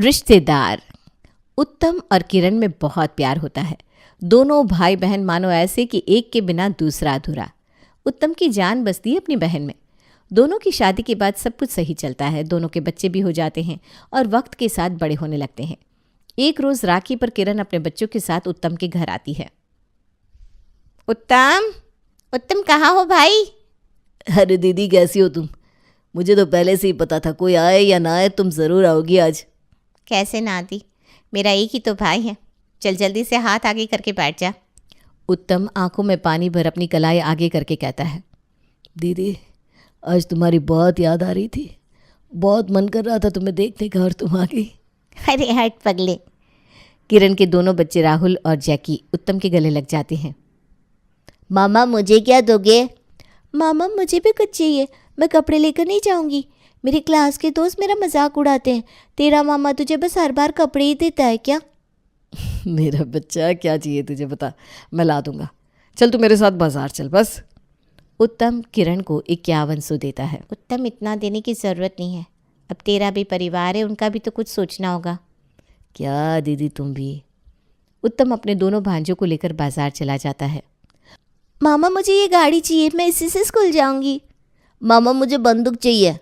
रिश्तेदार। उत्तम और किरण में बहुत प्यार होता है। दोनों भाई बहन मानो ऐसे कि एक के बिना दूसरा अधूरा। उत्तम की जान बसती है अपनी बहन में। दोनों की शादी के बाद सब कुछ सही चलता है। दोनों के बच्चे भी हो जाते हैं और वक्त के साथ बड़े होने लगते हैं। एक रोज़ राखी पर किरण अपने बच्चों के साथ उत्तम के घर आती है। उत्तम, उत्तम कहाँ हो भाई? अरे दीदी, कैसी हो तुम? मुझे तो पहले से ही पता था, कोई आए या ना आए तुम ज़रूर आओगी आज। कैसे ना आती, मेरा एक ही तो भाई है। चल जल्दी से हाथ आगे करके बैठ जा। उत्तम आंखों में पानी भर अपनी कलाई आगे करके कहता है। दीदी, आज तुम्हारी बहुत याद आ रही थी। बहुत मन कर रहा था तुम्हें देखने का और तुम आ गई। अरे हट पगले। किरण के दोनों बच्चे राहुल और जैकी उत्तम के गले लग जाते हैं। मामा, मुझे क्या दोगे? मामा, मुझे भी कुछ चाहिए। मैं कपड़े लेकर नहीं जाऊंगी। मेरी क्लास के दोस्त मेरा मजाक उड़ाते हैं। तेरा मामा तुझे बस हर बार कपड़े ही देता है क्या? मेरा बच्चा, क्या चाहिए तुझे बता, मैं ला दूंगा। चल तू मेरे साथ बाजार चल बस। उत्तम किरण को 5100 देता है। उत्तम, इतना देने की ज़रूरत नहीं है। अब तेरा भी परिवार है, उनका भी तो कुछ सोचना होगा। क्या दीदी, तुम भी। उत्तम अपने दोनों भांजों को लेकर बाजार चला जाता है। मामा, मुझे ये गाड़ी चाहिए, मैं इसी से स्कूल जाऊंगी। मामा, मुझे बंदूक चाहिए।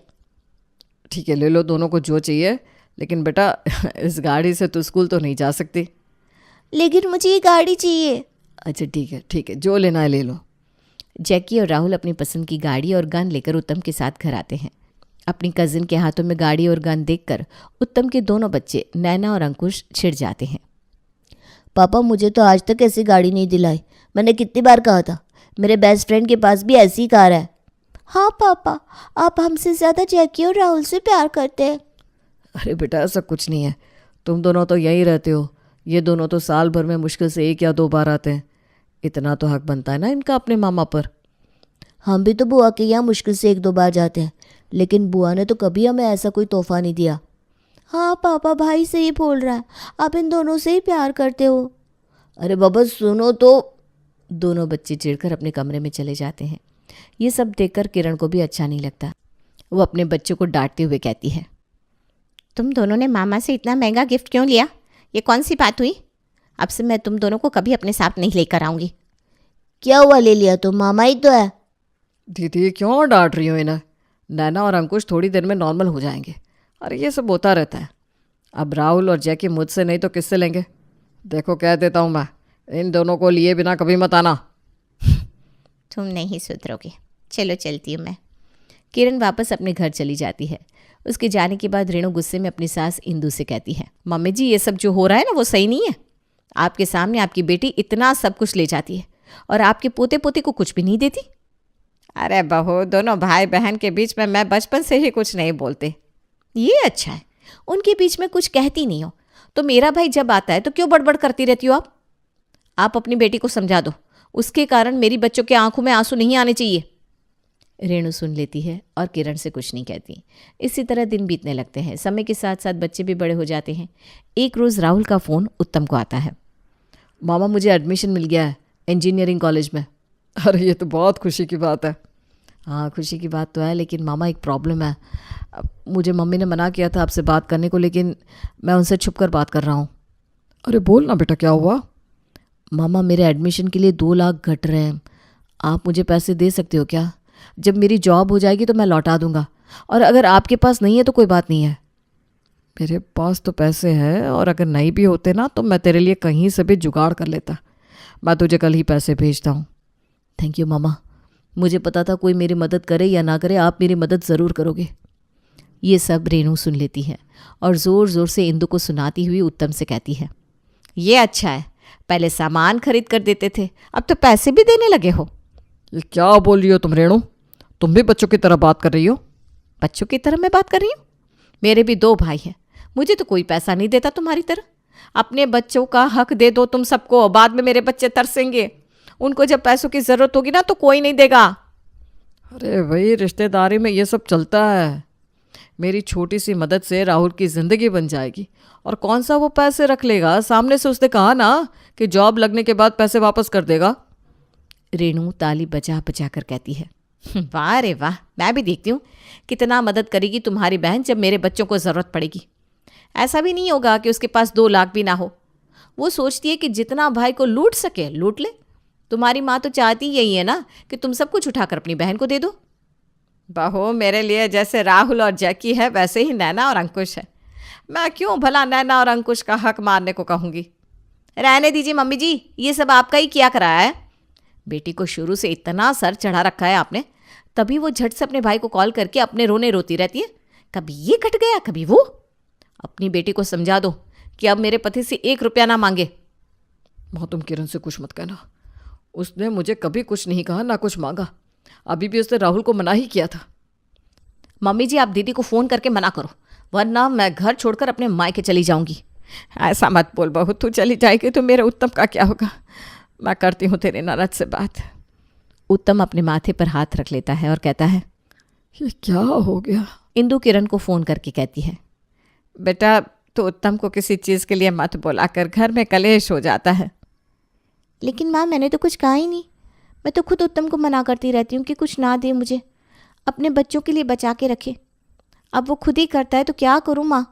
ठीक है, ले लो दोनों को जो चाहिए, लेकिन बेटा इस गाड़ी से तो स्कूल तो नहीं जा सकती। लेकिन मुझे ये गाड़ी चाहिए। अच्छा ठीक है, जो लेना है ले लो। जैकी और राहुल अपनी पसंद की गाड़ी और गन लेकर उत्तम के साथ घर आते हैं। अपनी कजिन के हाथों में गाड़ी और गन देखकर उत्तम के दोनों बच्चे नैना और अंकुश छिड़ जाते हैं। पापा, मुझे तो आज तक ऐसी गाड़ी नहीं दिलाई। मैंने कितनी बार कहा था, मेरे बेस्ट फ्रेंड के पास भी ऐसी कार है। हाँ पापा, आप हमसे ज़्यादा जैकी और राहुल से प्यार करते हैं। अरे बेटा, ऐसा कुछ नहीं है। तुम दोनों तो यहीं रहते हो। ये दोनों तो साल भर में मुश्किल से 1 या 2 बार आते हैं। इतना तो हक बनता है ना इनका अपने मामा पर। हम भी तो बुआ के यहाँ मुश्किल से 1-2 बार जाते हैं, लेकिन बुआ ने तो कभी हमें ऐसा कोई तोहफा नहीं दिया। हाँ पापा, भाई सही बोल रहा है। आप इन दोनों से ही प्यार करते हो। अरे बाबा सुनो तो। दोनों बच्चे चिढ़कर अपने कमरे में चले जाते हैं। ये सब देखकर किरण को भी अच्छा नहीं लगता। वो अपने बच्चों को डांटते हुए कहती है, तुम दोनों ने मामा से इतना महंगा गिफ्ट क्यों लिया? ये कौन सी बात हुई? अब से मैं तुम दोनों को कभी अपने साथ नहीं लेकर आऊँगी। क्या हुआ, ले लिया तो मामा ही तो है। दीदी, क्यों डांट रही हो इन्हें? नैना और अंकुश थोड़ी देर में नॉर्मल हो जाएंगे। अरे ये सब होता रहता है। अब राहुल और जैकी मुझसे नहीं तो किससे लेंगे? देखो कह देता हूँ मैं, इन दोनों को लिए बिना कभी मत आना। तुम नहीं सुधरोगे। चलो चलती हूँ मैं। किरण वापस अपने घर चली जाती है। उसके जाने के बाद रेणु गुस्से में अपनी सास इंदु से कहती है, मम्मी जी, ये सब जो हो रहा है ना वो सही नहीं है। आपके सामने आपकी बेटी इतना सब कुछ ले जाती है और आपके पोते पोते को कुछ भी नहीं देती। अरे बहू, दोनों भाई बहन के बीच में मैं बचपन से ही कुछ नहीं बोलते। ये अच्छा है, उनके बीच में कुछ कहती नहीं हो। तो मेरा भाई जब आता है तो क्यों बड़बड़ करती रहती हो आप अपनी बेटी को समझा दो। उसके कारण मेरी बच्चों के आंखों में आंसू नहीं आने चाहिए। रेणु सुन लेती है और किरण से कुछ नहीं कहती। इसी तरह दिन बीतने लगते हैं। समय के साथ साथ बच्चे भी बड़े हो जाते हैं। एक रोज़ राहुल का फ़ोन उत्तम को आता है। मामा, मुझे एडमिशन मिल गया है इंजीनियरिंग कॉलेज में। अरे ये तो बहुत खुशी की बात है। हाँ, खुशी की बात तो है, लेकिन मामा एक प्रॉब्लम है। मुझे मम्मी ने मना किया था आपसे बात करने को, लेकिन मैं उनसे छुप कर बात कर रहा हूँ। अरे बोल ना बेटा, क्या हुआ? मामा, मेरे एडमिशन के लिए 2 लाख घट रहे हैं। आप मुझे पैसे दे सकते हो क्या? जब मेरी जॉब हो जाएगी तो मैं लौटा दूंगा, और अगर आपके पास नहीं है तो कोई बात नहीं है। मेरे पास तो पैसे हैं, और अगर नहीं भी होते ना तो मैं तेरे लिए कहीं से भी जुगाड़ कर लेता। मैं तुझे कल ही पैसे भेजता हूँ। थैंक यू मामा। मुझे पता था कोई मेरी मदद करे या ना करे, आप मेरी मदद ज़रूर करोगे। ये सब रेणु सुन लेती है और ज़ोर ज़ोर से इंदु को सुनाती हुई उत्तम से कहती है, ये अच्छा है, पहले सामान खरीद कर देते थे, अब तो पैसे भी देने लगे हो। ये क्या बोल रही हो तुम रेणु? तुम भी बच्चों की तरह बात कर रही हो। बच्चों की तरह मैं बात कर रही हूँ? मेरे भी 2 भाई हैं, मुझे तो कोई पैसा नहीं देता तुम्हारी तरह। अपने बच्चों का हक दे दो तुम सबको, बाद में मेरे बच्चे तरसेंगे। उनको जब पैसों की ज़रूरत होगी ना तो कोई नहीं देगा। अरे भाई, रिश्तेदारी में ये सब चलता है। मेरी छोटी सी मदद से राहुल की ज़िंदगी बन जाएगी, और कौन सा वो पैसे रख लेगा? सामने से उसने कहा ना कि जॉब लगने के बाद पैसे वापस कर देगा। रेणु ताली बजा बजा कर कहती है, वाह रे वाह, मैं भी देखती हूँ कितना मदद करेगी तुम्हारी बहन जब मेरे बच्चों को ज़रूरत पड़ेगी। ऐसा भी नहीं होगा कि उसके पास 2 लाख भी ना हो। वो सोचती है कि जितना भाई को लूट सके लूट ले। तुम्हारी माँ तो चाहती यही है ना कि तुम सब कुछ उठाकर अपनी बहन को दे दो। बहू, मेरे लिए जैसे राहुल और जैकी है वैसे ही नैना और अंकुश है। मैं क्यों भला नैना और अंकुश का हक मारने को कहूँगी। रहने दीजिए मम्मी जी, ये सब आपका ही किया कराया है। बेटी को शुरू से इतना सर चढ़ा रखा है आपने, तभी वो झट से अपने भाई को कॉल करके अपने रोने रोती रहती है। कभी ये कट गया कभी वो। अपनी बेटी को समझा दो कि अब मेरे पति से 1 रुपया ना मांगे। माँ तुम किरण से कुछ मत कहना, उसने मुझे कभी कुछ नहीं कहा ना कुछ मांगा। अभी भी उसने राहुल को मना ही किया था। मम्मी जी, आप दीदी को फ़ोन करके मना करो, वरना मैं घर छोड़कर अपने मायके चली जाऊंगी। ऐसा मत बोल बहू, तू चली जाएगी तो मेरे उत्तम का क्या होगा। मैं करती हूँ तेरे ननद से बात। उत्तम अपने माथे पर हाथ रख लेता है और कहता है, ये क्या हो गया। इंदु किरण को फ़ोन करके कहती है, बेटा तो उत्तम को किसी चीज़ के लिए मत बुलाकर, घर में कलेश हो जाता है। लेकिन माँ, मैंने तो कुछ कहा ही नहीं। मैं तो खुद उत्तम को मना करती रहती हूँ कि कुछ ना दे मुझे, अपने बच्चों के लिए बचा के रखे। अब वो खुद ही करता है तो क्या करूँ माँ।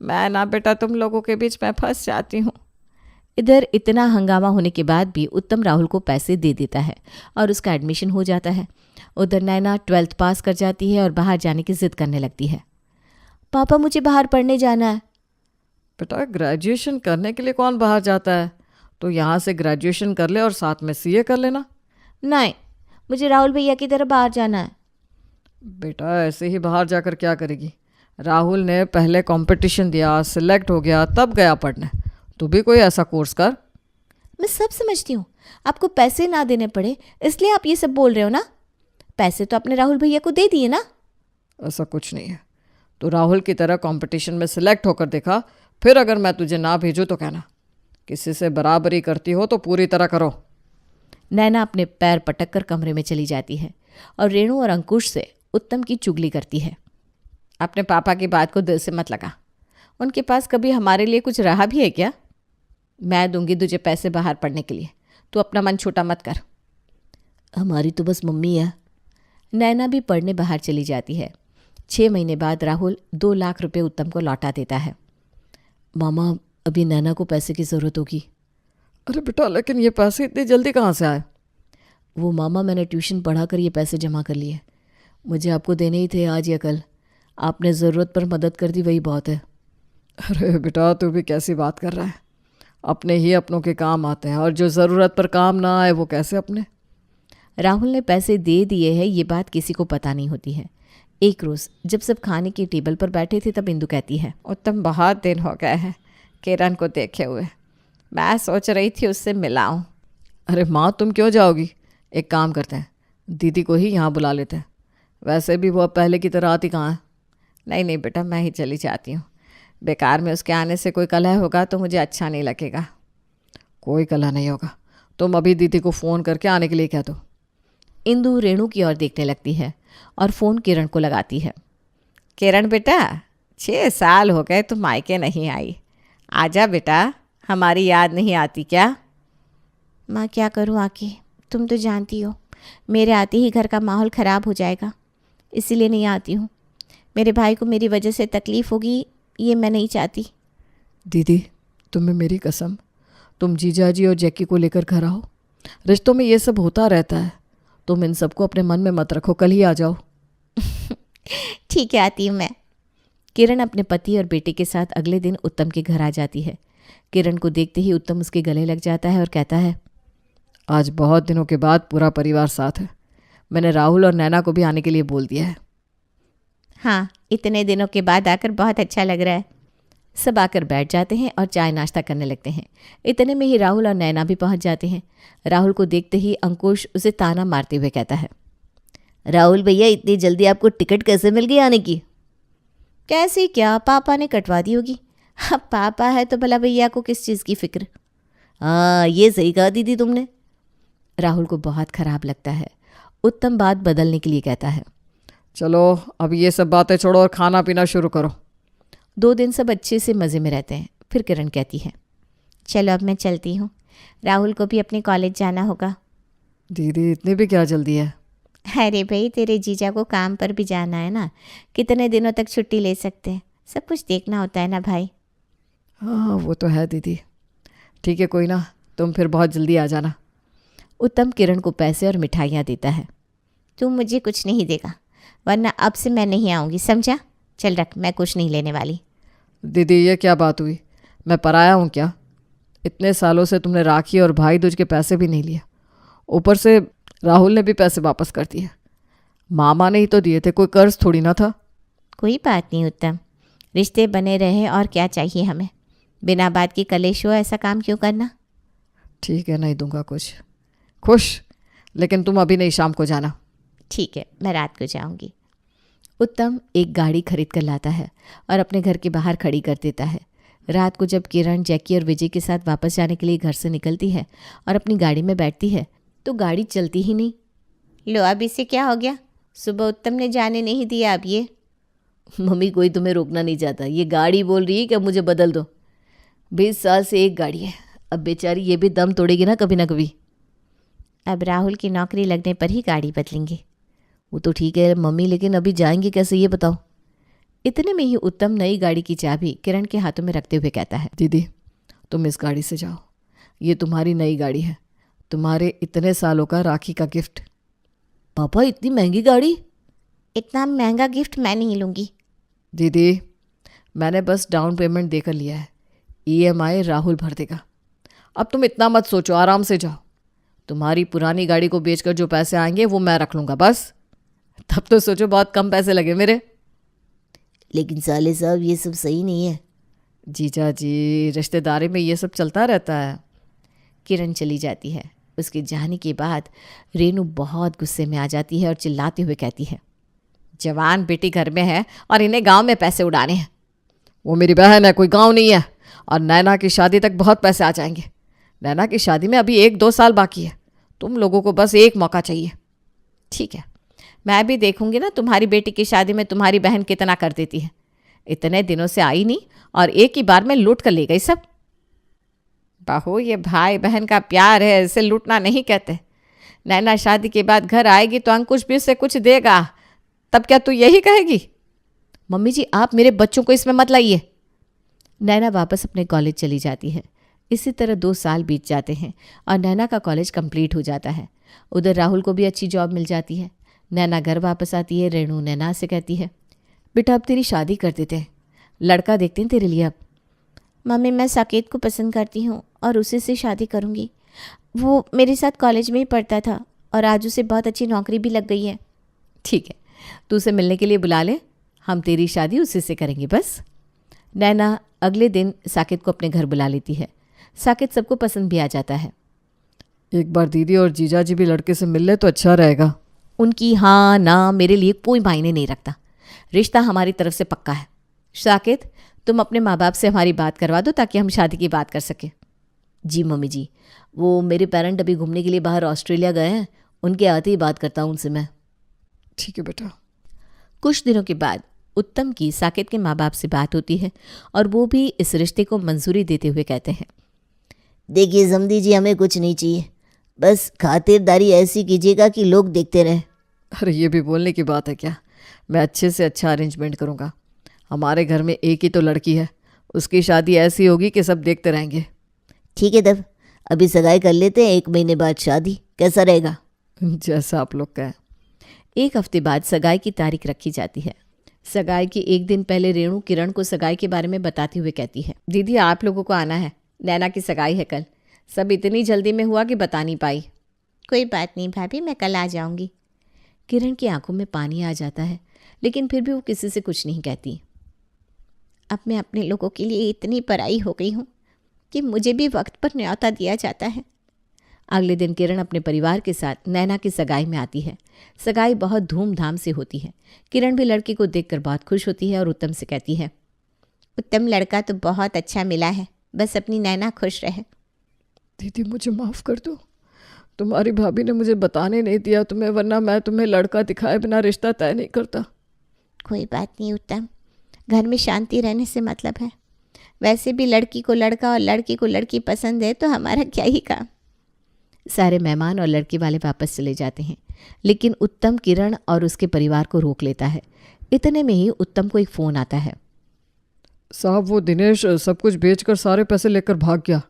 मैं ना बेटा तुम लोगों के बीच में फंस जाती हूँ। इधर इतना हंगामा होने के बाद भी उत्तम राहुल को पैसे दे देता है और उसका एडमिशन हो जाता है। उधर नैना 12th पास कर जाती है और बाहर जाने की जिद करने लगती है। पापा, मुझे बाहर पढ़ने जाना है। बेटा, ग्रेजुएशन करने के लिए कौन बाहर जाता है। तो यहाँ से ग्रेजुएशन कर ले और साथ में सीए कर लेना। नहीं, मुझे राहुल भैया की तरह बाहर जाना है। बेटा, ऐसे ही बाहर जाकर क्या करेगी। राहुल ने पहले कंपटीशन दिया, सिलेक्ट हो गया, तब गया पढ़ने। तू भी कोई ऐसा कोर्स कर। मैं सब समझती हूँ, आपको पैसे ना देने पड़े इसलिए आप ये सब बोल रहे हो ना। पैसे तो आपने राहुल भैया को दे दिए ना। ऐसा कुछ नहीं है। तो राहुल की तरह कंपटीशन में सिलेक्ट होकर देखा, फिर अगर मैं तुझे ना भेजूँ तो कहना। किसी से बराबरी करती हो तो पूरी तरह करो। नैना अपने पैर पटक कर कमरे में चली जाती है और रेणु और अंकुश से उत्तम की चुगली करती है। अपने पापा की बात को दिल से मत लगा, उनके पास कभी हमारे लिए कुछ रहा भी है क्या। मैं दूंगी तुझे पैसे बाहर पढ़ने के लिए, तू अपना मन छोटा मत कर। हमारी तो बस मम्मी है। नैना भी पढ़ने बाहर चली जाती है। 6 महीने बाद राहुल 2 लाख रुपए उत्तम को लौटा देता है। मामा, अभी नैना को पैसे की ज़रूरत होगी। अरे बेटा, लेकिन ये पैसे इतनी जल्दी कहाँ से आए। वो मामा, मैंने ट्यूशन पढ़ा कर ये पैसे जमा कर लिए। मुझे आपको देने ही थे आज या कल। आपने ज़रूरत पर मदद कर दी, वही बहुत है। अरे बेटा, तू भी कैसी बात कर रहा है। अपने ही अपनों के काम आते हैं और जो ज़रूरत पर काम ना आए वो कैसे अपने। राहुल ने पैसे दे दिए हैं, ये बात किसी को पता नहीं होती है। एक रोज़ जब सब खाने की टेबल पर बैठे थे तब इंदु कहती है, उत्तम बहुत दिन हो गए हैं किरण को देखे हुए। मैं सोच रही थी उससे मिलाऊं। अरे माँ, तुम क्यों जाओगी। एक काम करते हैं, दीदी को ही यहाँ बुला लेते हैं। वैसे भी वो अब पहले की तरह आती कहाँ है। नहीं नहीं बेटा, मैं ही चली जाती हूँ। बेकार में उसके आने से कोई कलह होगा तो मुझे अच्छा नहीं लगेगा। कोई कलह नहीं होगा, तुम अभी दीदी को फ़ोन करके आने के लिए कह दो। इंदु रेणु की ओर देखने लगती है और फ़ोन किरण को लगाती है। किरण बेटा, 6 साल हो गए तुम मायके नहीं आई, आजा बेटा, हमारी याद नहीं आती क्या। माँ, क्या करूँ आके, तुम तो जानती हो मेरे आते ही घर का माहौल ख़राब हो जाएगा, इसीलिए नहीं आती हूँ। मेरे भाई को मेरी वजह से तकलीफ़ होगी, ये मैं नहीं चाहती। दीदी, तुम्हें मेरी कसम, तुम जीजाजी और जैकी को लेकर घर आओ। रिश्तों में ये सब होता रहता है, तुम इन सबको अपने मन में मत रखो, कल ही आ जाओ। ठीक है, आती हूँ मैं। किरण अपने पति और बेटे के साथ अगले दिन उत्तम के घर आ जाती है। किरण को देखते ही उत्तम उसके गले लग जाता है और कहता है, आज बहुत दिनों के बाद पूरा परिवार साथ है। मैंने राहुल और नैना को भी आने के लिए बोल दिया है। हाँ, इतने दिनों के बाद आकर बहुत अच्छा लग रहा है। सब आकर बैठ जाते हैं और चाय नाश्ता करने लगते हैं। इतने में ही राहुल और नैना भी पहुंच जाते हैं। राहुल को देखते ही अंकुश उसे ताना मारते हुए कहता है, राहुल भैया, इतनी जल्दी आपको टिकट कैसे मिल गई आने की। कैसे क्या, पापा ने कटवा दी होगी। अब पापा है तो भला भैया को किस चीज़ की फिक्र। हाँ, ये सही कहा दीदी तुमने। राहुल को बहुत ख़राब लगता है। उत्तम बात बदलने के लिए कहता है, चलो अब ये सब बातें छोड़ो और खाना पीना शुरू करो। 2 दिन सब अच्छे से मज़े में रहते हैं। फिर किरण कहती है, चलो अब मैं चलती हूँ, राहुल को भी अपने कॉलेज जाना होगा। दीदी, इतनी भी क्या जल्दी है। अरे भाई, तेरे जीजा को काम पर भी जाना है ना, कितने दिनों तक छुट्टी ले सकते हैं। सब कुछ देखना होता है ना भाई। हाँ वो तो है दीदी। ठीक है कोई ना, तुम फिर बहुत जल्दी आ जाना। उत्तम किरण को पैसे और मिठाइयाँ देता है। तू मुझे कुछ नहीं देगा, वरना अब से मैं नहीं आऊँगी, समझा? चल रख, मैं कुछ नहीं लेने वाली। दीदी ये क्या बात हुई? मैं पराया हूँ क्या? इतने सालों से तुमने राखी और भाई दूज के पैसे भी नहीं लिए, ऊपर से राहुल ने भी पैसे वापस कर दिए। मामा ने ही तो दिए थे, कोई कर्ज थोड़ी ना था। कोई बात नहीं उत्तम, रिश्ते बने रहे और क्या चाहिए हमें। बिना बात की कलेश हो, ऐसा काम क्यों करना। ठीक है नहीं दूंगा कुछ। खुश, लेकिन तुम अभी नहीं, शाम को जाना। ठीक है, मैं रात को जाऊंगी। उत्तम एक गाड़ी खरीद कर लाता है और अपने घर के बाहर खड़ी कर देता है। रात को जब किरण जैकी और विजय के साथ वापस जाने के लिए घर से निकलती है और अपनी गाड़ी में बैठती है तो गाड़ी चलती ही नहीं। लो अब इसे क्या हो गया, सुबह उत्तम ने जाने नहीं दिया, अब ये। मम्मी कोई तुम्हें रोकना नहीं चाहता, ये गाड़ी बोल रही है कि अब मुझे बदल दो। 20 साल से एक गाड़ी है, अब बेचारी ये भी दम तोड़ेगी ना कभी। अब राहुल की नौकरी लगने पर ही गाड़ी बदलेंगे। वो तो ठीक है मम्मी, लेकिन अभी जाएंगे कैसे ये बताओ। इतने में ही उत्तम नई गाड़ी की चाबी किरण के हाथों में रखते हुए कहता है, दीदी तुम इस गाड़ी से जाओ, ये तुम्हारी नई गाड़ी है, तुम्हारे इतने सालों का राखी का गिफ्ट। पापा इतनी महंगी गाड़ी? इतना महंगा गिफ्ट मैं नहीं लूँगी। दीदी मैंने बस डाउन पेमेंट देकर लिया है, EMI राहुल भर देगा। अब तुम इतना मत सोचो, आराम से जाओ। तुम्हारी पुरानी गाड़ी को बेचकर जो पैसे आएंगे वो मैं रख लूँगा बस। तब तो सोचो बहुत कम पैसे लगे मेरे। लेकिन साले साहब ये सब सही नहीं है। जीजा जी, रिश्तेदारी में ये सब चलता रहता है। किरण चली जाती है। उसके जाने के बाद रेनू बहुत गुस्से में आ जाती है और चिल्लाते हुए कहती है, जवान बेटी घर में है और इन्हें गांव में पैसे उड़ाने हैं। वो मेरी बहन है, कोई गांव नहीं है। और नैना की शादी तक बहुत पैसे आ जाएंगे। नैना की शादी में अभी 1-2 साल बाकी है। तुम लोगों को बस एक मौका चाहिए। ठीक है, मैं भी देखूंगी ना तुम्हारी बेटी की शादी में तुम्हारी बहन कितना कर देती है। इतने दिनों से आई नहीं और एक ही बार में लूट कर ले गई सब। बहू, ये भाई बहन का प्यार है, इसे लूटना नहीं कहते। नैना शादी के बाद घर आएगी तो अंकुश भी उसे कुछ देगा, तब क्या तू यही कहेगी? मम्मी जी आप मेरे बच्चों को इसमें मत लाइए। नैना वापस अपने कॉलेज चली जाती है। इसी तरह 2 साल बीत जाते हैं और नैना का कॉलेज कंप्लीट हो जाता है। उधर राहुल को भी अच्छी जॉब मिल जाती है। नैना घर वापस आती है। रेणु नैना से कहती है, बेटा अब तेरी शादी कर देते हैं, लड़का देखते हैं तेरे लिए अब। मम्मी मैं साकेत को पसंद करती हूँ और उसी से शादी करूँगी। वो मेरे साथ कॉलेज में ही पढ़ता था और आज उसे बहुत अच्छी नौकरी भी लग गई है। ठीक है, तू उसे मिलने के लिए बुला ले, हम तेरी शादी उसी से करेंगे बस। नैना अगले दिन साकेत को अपने घर बुला लेती है। साकेत सबको पसंद भी आ जाता है। एक बार दीदी और जीजा जी भी लड़के से मिल ले तो अच्छा रहेगा। उनकी हाँ ना मेरे लिए कोई मायने नहीं रखता, रिश्ता हमारी तरफ से पक्का है। साकेत तुम अपने माँ बाप से हमारी बात करवा दो ताकि हम शादी की बात कर सकें। जी मम्मी जी, वो मेरे पेरेंट अभी घूमने के लिए बाहर ऑस्ट्रेलिया गए हैं, उनके आते ही बात करता हूँ उनसे मैं। ठीक है बेटा। कुछ दिनों के बाद उत्तम की साकेत के माँ बाप से बात होती है और वो भी इस रिश्ते को मंजूरी देते हुए कहते हैं, देखिए समधी जी, हमें कुछ नहीं चाहिए, बस खातिरदारी ऐसी कीजिएगा कि लोग देखते रहें। अरे ये भी बोलने की बात है क्या? मैं अच्छे से अच्छा अरेंजमेंट करूँगा। हमारे घर में एक ही तो लड़की है, उसकी शादी ऐसी होगी कि सब देखते रहेंगे। ठीक है तब अभी सगाई कर लेते हैं, 1 महीने बाद शादी, कैसा रहेगा? जैसा आप लोग कहें। 1 हफ्ते बाद सगाई की तारीख रखी जाती है। सगाई के 1 दिन पहले रेणु किरण को सगाई के बारे में बताते हुए कहती है, दीदी आप लोगों को आना है, नैना की सगाई है कल। सब इतनी जल्दी में हुआ कि बता नहीं पाई। कोई बात नहीं भाभी, मैं कल आ जाऊंगी। किरण की आंखों में पानी आ जाता है, लेकिन फिर भी वो किसी से कुछ नहीं कहती। अब मैं अपने लोगों के लिए इतनी पराई हो गई हूँ कि मुझे भी वक्त पर न्योता दिया जाता है। अगले दिन किरण अपने परिवार के साथ नैना की सगाई में आती है। सगाई बहुत धूमधाम से होती है। किरण भी लड़की को देखकर बहुत खुश होती है और उत्तम से कहती है, उत्तम लड़का तो बहुत अच्छा मिला है, बस अपनी नैना खुश रहे। दीदी मुझे माफ़ कर दो, तुम्हारी भाभी ने मुझे बताने नहीं दिया तुम्हें, वरना मैं तुम्हें लड़का दिखाए बिना रिश्ता तय नहीं करता। कोई बात नहीं उत्तम, घर में शांति रहने से मतलब है। वैसे भी लड़की को लड़का और लड़की को लड़की पसंद है तो हमारा क्या ही काम। सारे मेहमान और लड़की वाले वापस चले जाते हैं, लेकिन उत्तम किरण और उसके परिवार को रोक लेता है। इतने में ही उत्तम को एक फ़ोन आता है। साहब वो दिनेश सब कुछ बेचकर सारे पैसे लेकर भाग गया।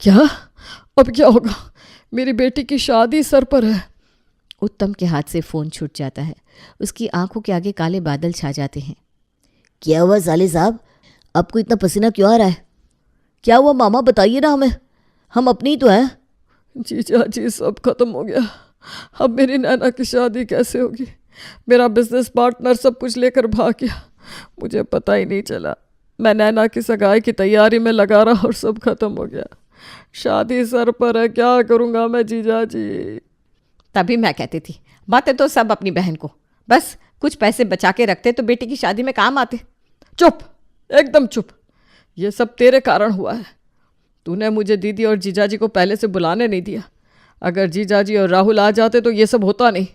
क्या? अब क्या होगा? मेरी बेटी की शादी सर पर है। उत्तम के हाथ से फ़ोन छूट जाता है। उसकी आंखों के आगे काले बादल छा जाते हैं। क्या हुआ साले साहब, आपको इतना पसीना क्यों आ रहा है? क्या हुआ मामा, बताइए ना हमें, हम अपनी ही तो हैं। जीजा जी सब खत्म हो गया। अब मेरी नैना की शादी कैसे होगी? मेरा बिजनेस पार्टनर सब कुछ लेकर भाग गया, मुझे पता ही नहीं चला। मैं नैना की सगाई की तैयारी में लगा रहा और सब खत्म हो गया। शादी सर पर है, क्या करूँगा मैं जीजा जी? तभी मैं कहती थी, बातें तो सब अपनी बहन को, बस कुछ पैसे बचा के रखते तो बेटी की शादी में काम आते। चुप, एकदम चुप। ये सब तेरे कारण हुआ है। तूने मुझे दीदी और जीजाजी को पहले से बुलाने नहीं दिया। अगर जीजाजी और राहुल आ जाते तो ये सब होता नहीं।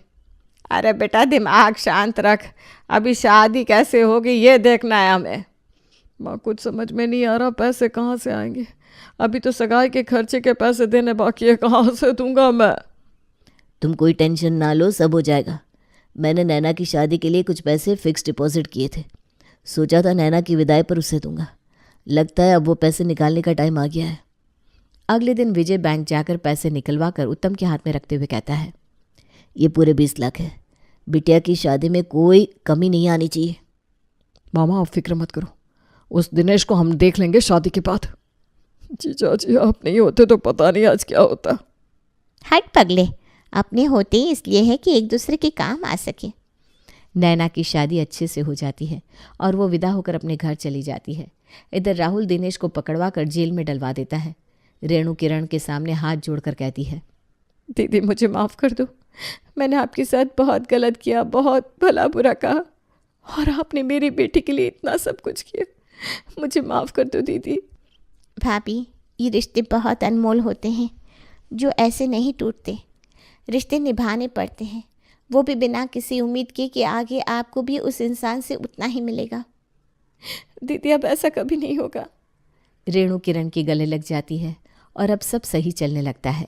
अरे बेटा दिमाग शांत रख, अभी शादी कैसे होगी ये देखना है हमें। माँ कुछ समझ में नहीं आ रहा, पैसे कहाँ से आएंगे? अभी तो सगाई के खर्चे के पैसे देने बाकी है, कहाँ से दूंगा मैं? तुम कोई टेंशन ना लो, सब हो जाएगा। मैंने नैना की शादी के लिए कुछ पैसे फिक्स डिपॉजिट किए थे, सोचा था नैना की विदाई पर उसे दूंगा। लगता है अब वो पैसे निकालने का टाइम आ गया है। अगले दिन विजय बैंक जाकर पैसे निकलवा कर उत्तम के हाथ में रखते हुए कहता है, ये पूरे 20 लाख है। बिटिया की शादी में कोई कमी नहीं आनी चाहिए। मामा आप फिक्र मत करो, उस दिनेश को हम देख लेंगे शादी के बाद। जीजा जी आप नहीं होते तो पता नहीं आज क्या होता। हट पगले, अपने होते ही इसलिए है कि एक दूसरे के काम आ सके। नैना की शादी अच्छे से हो जाती है और वो विदा होकर अपने घर चली जाती है। इधर राहुल दिनेश को पकड़वा कर जेल में डलवा देता है। रेणु किरण के सामने हाथ जोड़कर कहती है, दीदी मुझे माफ़ कर दो, मैंने आपके साथ बहुत गलत किया, बहुत भला बुरा कहा और आपने मेरी बेटी के लिए इतना सब कुछ किया, मुझे माफ़ कर दो दीदी। भाभी, ये रिश्ते बहुत अनमोल होते हैं जो ऐसे नहीं टूटते। रिश्ते निभाने पड़ते हैं, वो भी बिना किसी उम्मीद के कि आगे आपको भी उस इंसान से उतना ही मिलेगा। दीदी अब ऐसा कभी नहीं होगा। रेणु किरण के गले लग जाती है और अब सब सही चलने लगता है।